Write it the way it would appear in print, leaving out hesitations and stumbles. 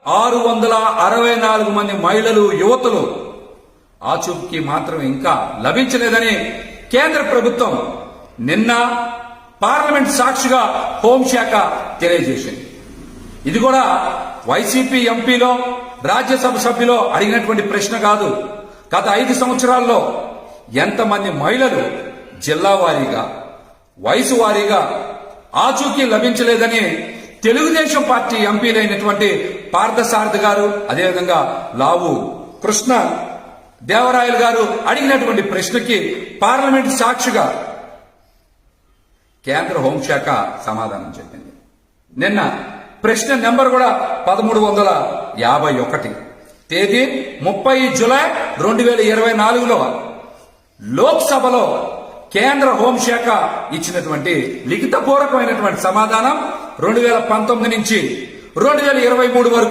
664 మంది మహిళలు యువతులు ఆచూకీ మాత్రం ఇంకా లభించలేదని కేంద్ర ప్రభుత్వం నిన్న పార్లమెంట్ సాక్షిగా హోంశాఖ తెలియజేసింది. ఇది కూడా వైసీపీ ఎంపీలో రాజ్యసభ సభ్యులో అడిగినటువంటి ప్రశ్న కాదు. గత 5 సంవత్సరాల్లో ఎంతమంది మహిళలు జిల్లా వారీగా వయసు వారీగా ఆచూకీ లభించలేదని తెలుగుదేశం పార్టీ ఎంపీలైనటువంటి పార్థసారథి గారు, అదేవిధంగా లావు కృష్ణ దేవరాయలు గారు అడిగినటువంటి ప్రశ్నకి పార్లమెంట్ సాక్షిగా కేంద్ర హోంశాఖ సమాధానం చెప్పింది. నిన్న ప్రశ్న నెంబర్ కూడా 1351, తేదీ 30 జులై 2024లో లోక్సభలో కేంద్ర హోంశాఖ ఇచ్చినటువంటి లిఖితపూర్వకమైనటువంటి సమాధానం 2019 నుంచి 2023 వరకు